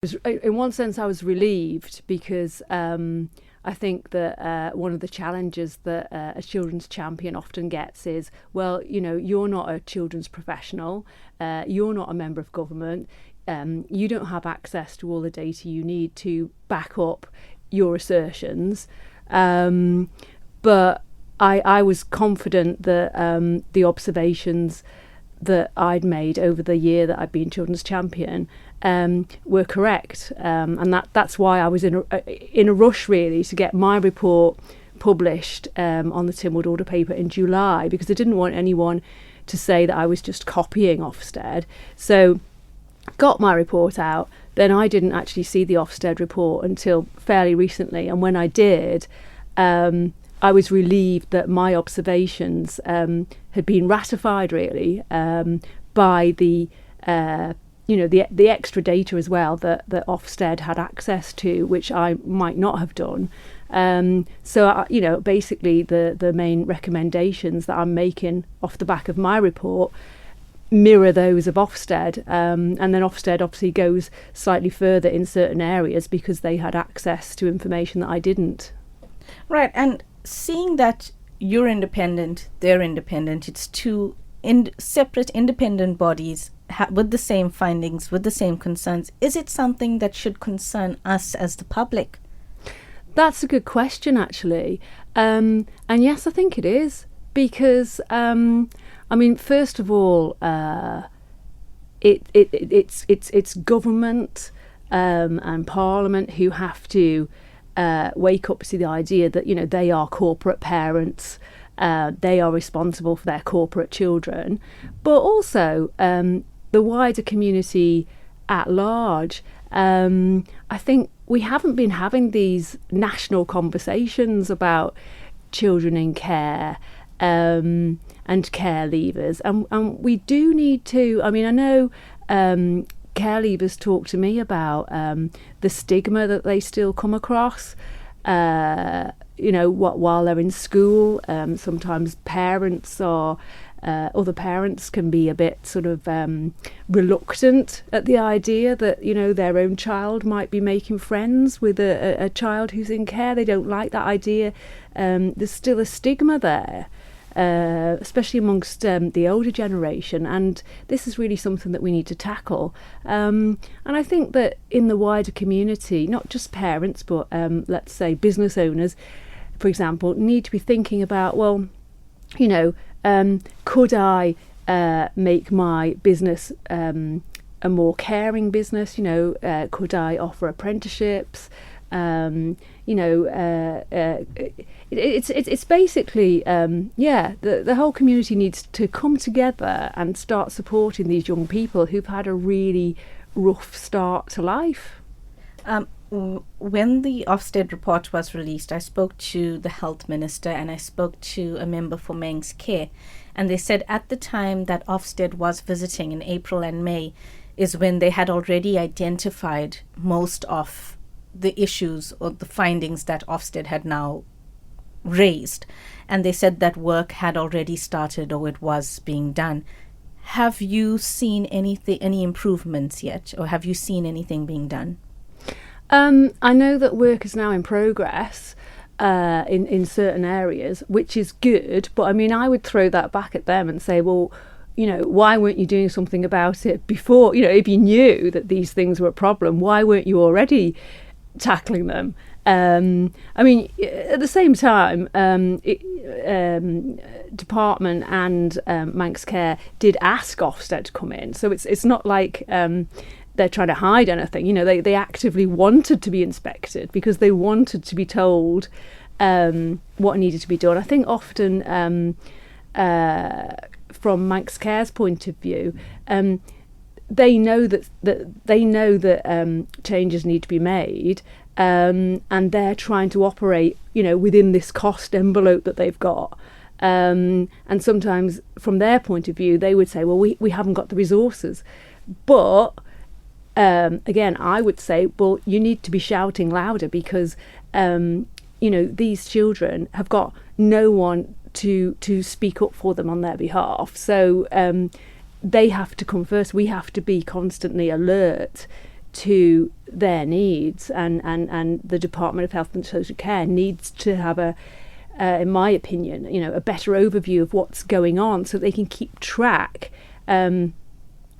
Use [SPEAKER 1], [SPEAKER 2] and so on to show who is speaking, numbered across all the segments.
[SPEAKER 1] In one sense, I was relieved because I think that one of the challenges that a children's champion often gets is, well, you're not a children's professional, you're not a member of government, you don't have access to all the data you need to back up your assertions. But I was confident that the observations that I'd made over the year that I'd been children's champion were correct, and that's why I was in a rush really to get my report published on the Tynwald Order paper in July, because I didn't want anyone to say that I was just copying Ofsted. So got my report out, then I didn't actually see the Ofsted report until fairly recently, and when I did, I was relieved that my observations had been ratified really by the extra data as well that Ofsted had access to, which I might not have done. So basically the main recommendations that I'm making off the back of my report mirror those of Ofsted, and then Ofsted obviously goes slightly further in certain areas because they had access to information that I didn't.
[SPEAKER 2] Right, and seeing that you're independent, they're independent, it's two separate independent bodies with the same findings, with the same concerns. Is it something that should concern us as the public?
[SPEAKER 1] That's a good question, actually. And yes, I think it is, because, first of all, it's government and Parliament who have to wake up to the idea that they are corporate parents, they are responsible for their corporate children, but also the wider community at large. I think we haven't been having these national conversations about children in care and care leavers, and we do need to. I know care leavers talk to me about the stigma that they still come across, while they're in school. Sometimes parents or other parents can be a bit sort of reluctant at the idea that their own child might be making friends with a child who's in care. They don't like that idea. There's still a stigma there, especially amongst the older generation, and this is really something that we need to tackle. And I think that in the wider community, not just parents, but let's say business owners, for example, need to be thinking about, could I make my business a more caring business? Could I offer apprenticeships? It's basically the whole community needs to come together and start supporting these young people who've had a really rough start to life.
[SPEAKER 2] When the Ofsted report was released, I spoke to the health minister and I spoke to a member for Manx Care, and they said at the time that Ofsted was visiting in April and May is when they had already identified most of the issues or the findings that Ofsted had now raised, and they said that work had already started or it was being done. Have you seen any improvements yet, or have you seen anything being done?
[SPEAKER 1] I know that work is now in progress in certain areas, which is good, but I would throw that back at them and say, well, why weren't you doing something about it before? If you knew that these things were a problem, why weren't you already tackling them? At the same time, department and Manx Care did ask Ofsted to come in, so it's not like they're trying to hide anything. They actively wanted to be inspected because they wanted to be told what needed to be done. I think often from Manx Care's point of view, they know that changes need to be made, and they're trying to operate, within this cost envelope that they've got. And sometimes, from their point of view, they would say, "Well, we haven't got the resources." But again, I would say, well, you need to be shouting louder because these children have got no one to speak up for them on their behalf. So they have to come first. We have to be constantly alert to their needs, and the Department of Health and Social Care needs to have in my opinion, a better overview of what's going on so they can keep track.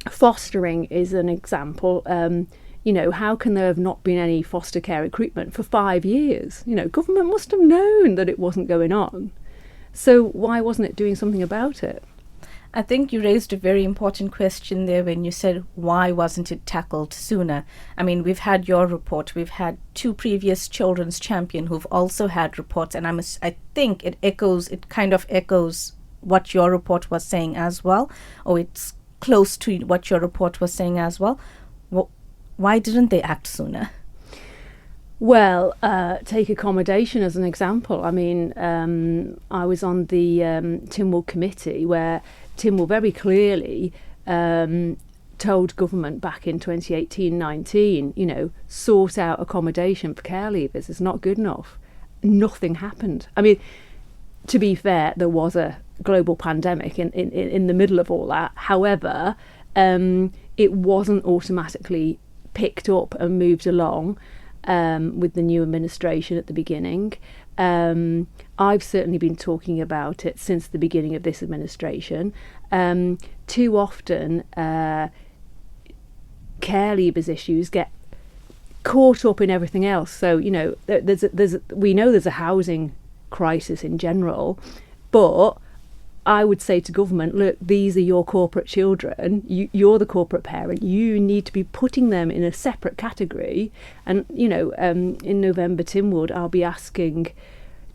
[SPEAKER 1] Fostering is an example. How can there have not been any foster care recruitment for 5 years? Government must have known that it wasn't going on. So why wasn't it doing something about it?
[SPEAKER 2] I think you raised a very important question there when you said, why wasn't it tackled sooner? I mean, we've had your report. We've had 2 previous children's champion who've also had reports. And I think it kind of echoes what your report was saying as well, or it's close to what your report was saying as well. Why didn't they act sooner?
[SPEAKER 1] Well, take accommodation as an example. I mean, I was on the Tynwald committee where Tynwald very clearly told government back in 2018-19, sort out accommodation for care leavers. It's not good enough. Nothing happened. I mean, to be fair, there was a global pandemic in the middle of all that. However, it wasn't automatically picked up and moved along with the new administration at the beginning. I've certainly been talking about it since the beginning of this administration. Too often, care leavers issues get caught up in everything else. So, we know there's a housing crisis in general, but I would say to government, look, these are your corporate children. You're the corporate parent. You need to be putting them in a separate category. And, in November, Tynwald, I'll be asking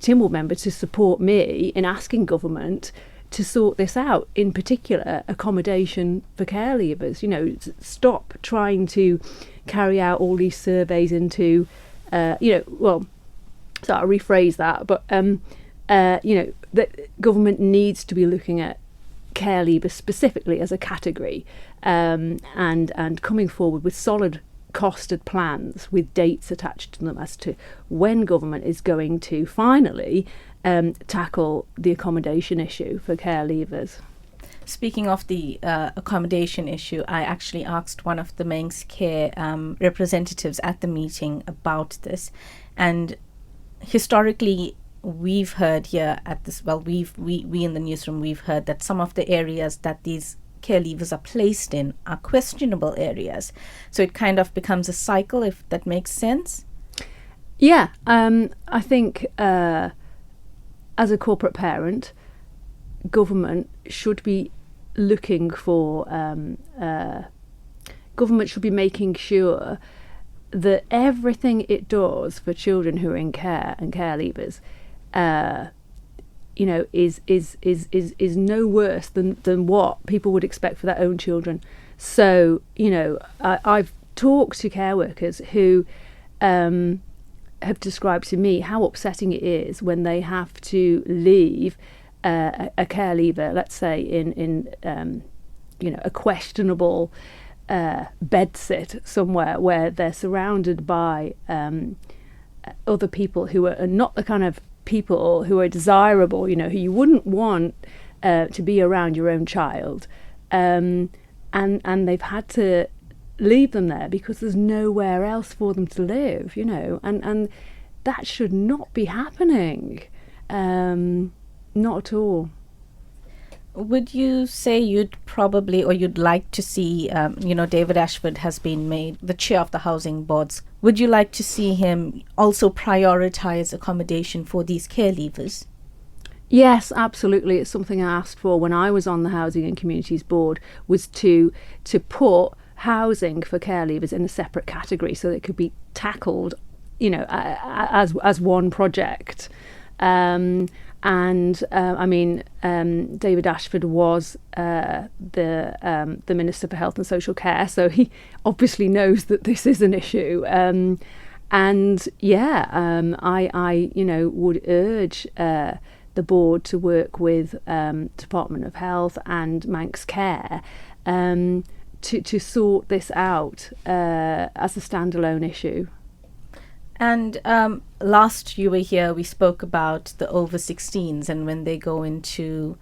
[SPEAKER 1] Tynwald members to support me in asking government to sort this out, in particular accommodation for care leavers. Stop trying to carry out all these surveys into, I'll rephrase that, but, that government needs to be looking at care leavers specifically as a category, and coming forward with solid costed plans with dates attached to them as to when government is going to finally tackle the accommodation issue for care leavers.
[SPEAKER 2] Speaking of the accommodation issue, I actually asked one of the Manx Care representatives at the meeting about this, and historically we've heard here at this, we in the newsroom, we've heard that some of the areas that these care leavers are placed in are questionable areas. So it kind of becomes a cycle, if that makes sense.
[SPEAKER 1] Yeah, I think as a corporate parent, government should be looking for, government should be making sure that everything it does for children who are in care and care leavers is no worse than what people would expect for their own children. So, I've talked to care workers who have described to me how upsetting it is when they have to leave a care leaver, let's say in a questionable bedsit somewhere where they're surrounded by other people who are not the kind of people who are desirable, who you wouldn't want to be around your own child, and they've had to leave them there because there's nowhere else for them to live, and that should not be happening, not at all.
[SPEAKER 2] Would you say you'd like to see, David Ashford has been made the chair of the housing boards. Would you like to see him also prioritise accommodation for these care leavers?
[SPEAKER 1] Yes, absolutely. It's something I asked for when I was on the Housing and Communities Board, was to put housing for care leavers in a separate category so that it could be tackled, as one project. David Ashford was the Minister for Health and Social Care, so he obviously knows that this is an issue. I would urge the board to work with Department of Health and Manx Care to sort this out as a standalone issue.
[SPEAKER 2] And last you were here, we spoke about the over 16s and when they go into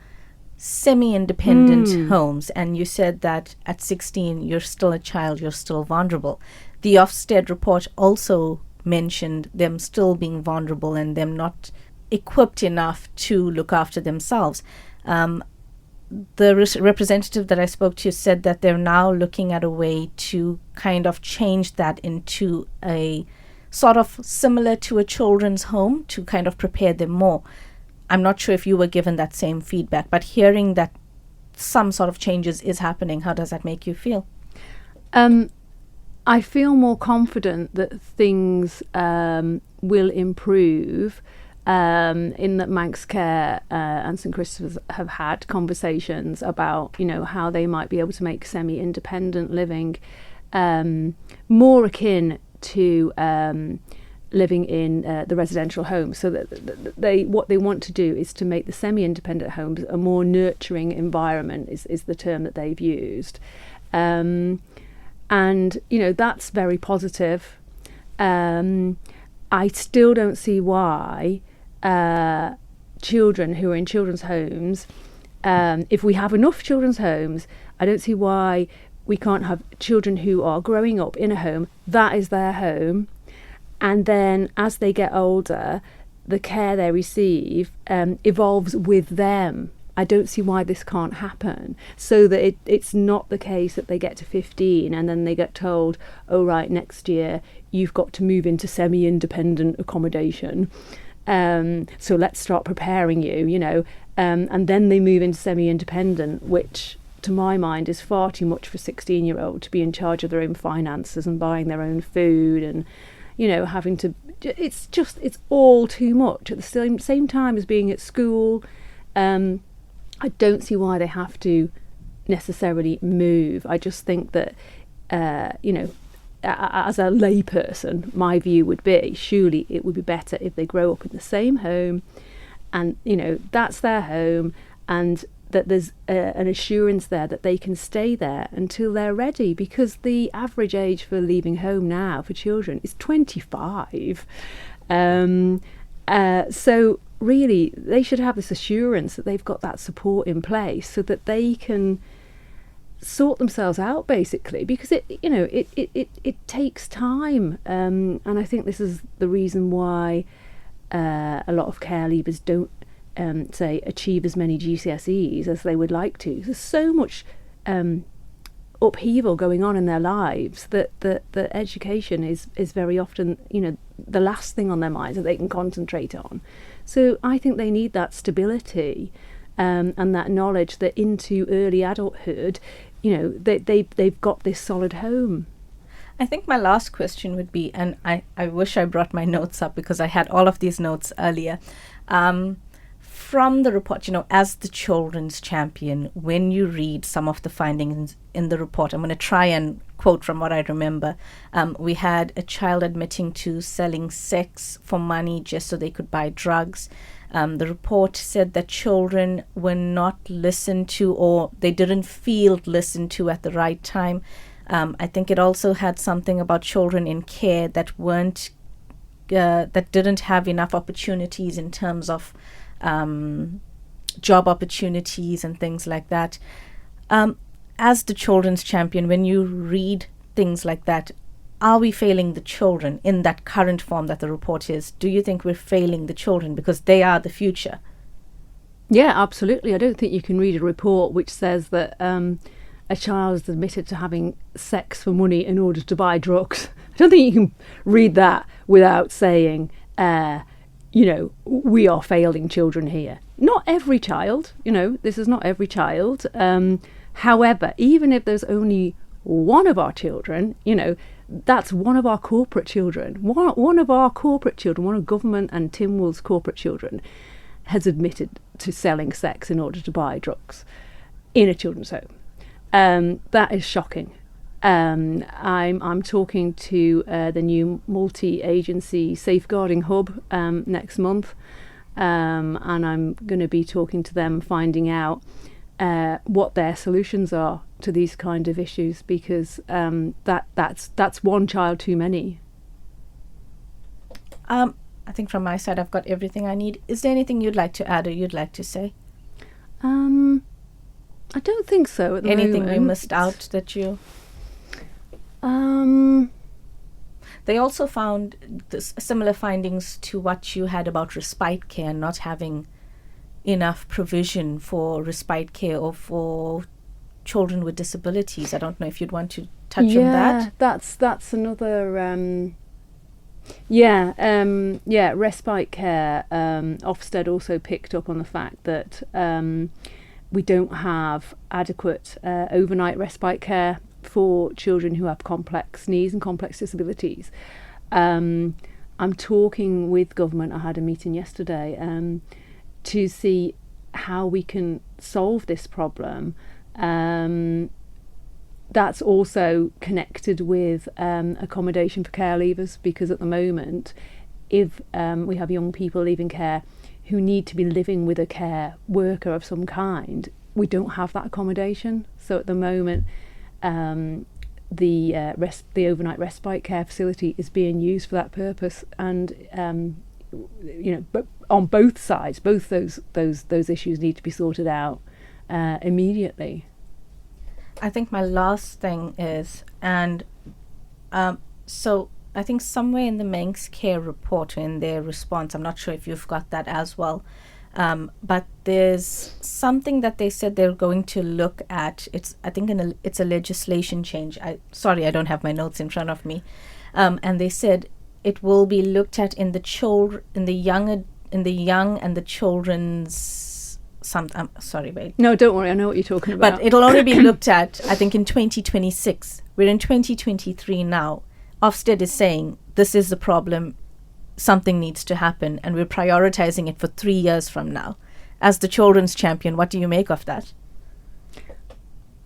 [SPEAKER 2] semi-independent homes, and you said that at 16 you're still a child, you're still vulnerable. the Ofsted report also mentioned them still being vulnerable and them not equipped enough to look after themselves. The representative that I spoke to said that they're now looking at a way to kind of change that into a sort of similar to a children's home to kind of prepare them more. I'm not sure if you were given that same feedback, but hearing that some sort of changes is happening, how does that make you feel?
[SPEAKER 1] I feel more confident that things will improve. In that Manx Care and St Christopher's have had conversations about, how they might be able to make semi-independent living more akin to living in the residential home. So that what they want to do is to make the semi-independent homes a more nurturing environment is the term that they've used. And, that's very positive. I still don't see why children who are in children's homes, if we have enough children's homes, I don't see why we can't have children who are growing up in a home that is their home, and then as they get older, the care they receive evolves with them. I don't see why this can't happen, so that it's not the case that they get to 15 and then they get told, oh right, next year you've got to move into semi-independent accommodation, so let's start preparing you, and then they move into semi-independent, which to my mind is far too much for a 16-year-old to be in charge of their own finances and buying their own food and having to, it's all too much at the same time as being at school. I don't see why they have to necessarily move. I just think that as a layperson, my view would be surely it would be better if they grow up in the same home and that's their home, and that there's an assurance there that they can stay there until they're ready, because the average age for leaving home now for children is 25. So really they should have this assurance that they've got that support in place so that they can sort themselves out, basically, because it takes time, and I think this is the reason why a lot of care leavers don't say achieve as many GCSEs as they would like to. There's so much upheaval going on in their lives that education is very often the last thing on their minds that they can concentrate on. So I think they need that stability and that knowledge that into early adulthood they've got this solid home.
[SPEAKER 2] I think my last question would be, and I wish I brought my notes up because I had all of these notes earlier, from the report, as the children's champion, when you read some of the findings in the report, I'm going to try and quote from what I remember. We had a child admitting to selling sex for money just so they could buy drugs. The report said that children were not listened to, or they didn't feel listened to at the right time. I think it also had something about children in care that didn't have enough opportunities in terms of job opportunities and things like that. As the children's champion, when you read things like that, are we failing the children in that current form that the report is? Do you think we're failing the children because they are the future?
[SPEAKER 1] Yeah, absolutely. I don't think you can read a report which says that a child is admitted to having sex for money in order to buy drugs. I don't think you can read that without saying, we are failing children here. Not every child, this is not every child. However, even if there's only one of our children, that's one of our corporate children. One of our corporate children, one of government and Tynwald's corporate children, has admitted to selling sex in order to buy drugs in a children's home. That is shocking. I'm talking to the new multi-agency safeguarding hub next month, and I'm going to be talking to them, finding out what their solutions are to these kind of issues, because that's one child too many.
[SPEAKER 2] I think from my side I've got everything I need. Is there anything you'd like to add or you'd like to say?
[SPEAKER 1] I don't think so at the moment.
[SPEAKER 2] Anything we missed out that you... They also found similar findings to what you had about respite care, not having enough provision for respite care or for children with disabilities. I don't know if you'd want to touch on that.
[SPEAKER 1] That's another. Respite care. Ofsted also picked up on the fact that we don't have adequate overnight respite care for children who have complex needs and complex disabilities. I'm talking with government. I had a meeting yesterday to see how we can solve this problem. That's also connected with accommodation for care leavers, because at the moment, if we have young people leaving care who need to be living with a care worker of some kind, we don't have that accommodation. So at the moment, the overnight respite care facility is being used for that purpose, and but on both sides, both those issues need to be sorted out immediately.
[SPEAKER 2] I think my last thing is, so I think somewhere in the Manx Care Report, in their response, I'm not sure if you've got that as well, but there's something that they said they're going to look at. It's a legislation change. I don't have my notes in front of me, and they said it will be looked at in the young and the children's. I'm sorry, babe.
[SPEAKER 1] No, don't worry. I know what you're talking about.
[SPEAKER 2] But it'll only be looked at, I think, in 2026. We're in 2023 now. Ofsted is saying this is the problem. Something needs to happen, and we're prioritizing it for 3 years from now. As the children's champion, what do you make of that?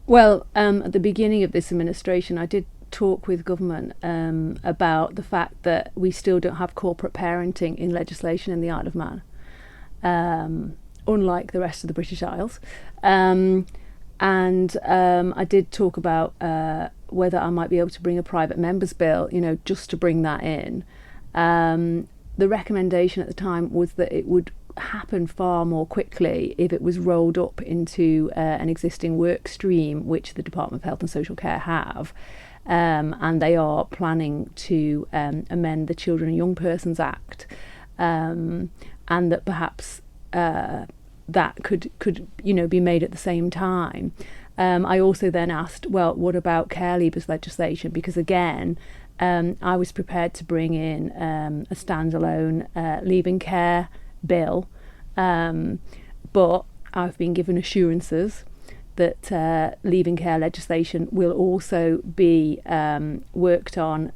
[SPEAKER 1] Well, at the beginning of this administration, I did talk with government about the fact that we still don't have corporate parenting in legislation in the Isle of Man. Unlike the rest of the British Isles. I did talk about whether I might be able to bring a private member's bill, just to bring that in. The recommendation at the time was that it would happen far more quickly if it was rolled up into an existing work stream, which the Department of Health and Social Care have. And they are planning to amend the Children and Young Persons Act, and that perhaps that could be made at the same time. I also then asked, well, what about care leavers legislation? Because again, I was prepared to bring in a standalone leaving care bill, but I've been given assurances that leaving care legislation will also be worked on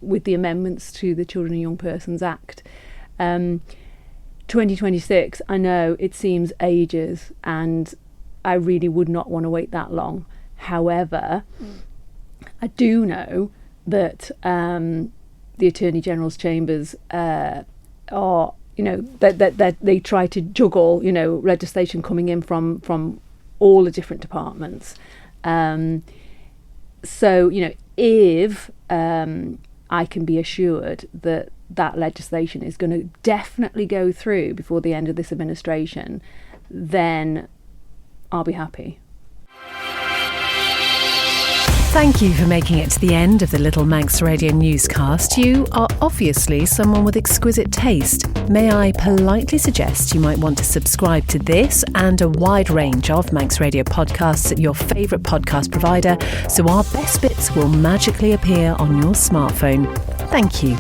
[SPEAKER 1] with the amendments to the Children and Young Persons Act. 2026, I know it seems ages, and I really would not want to wait that long. However, I do know that the Attorney General's chambers are, that they try to juggle, legislation coming in from all the different departments. So, if I can be assured that legislation is going to definitely go through before the end of this administration, then I'll be happy.
[SPEAKER 3] Thank you for making it to the end of the Little Manx Radio newscast. You are obviously someone with exquisite taste. May I politely suggest you might want to subscribe to this and a wide range of Manx Radio podcasts at your favourite podcast provider, so our best bits will magically appear on your smartphone. Thank you.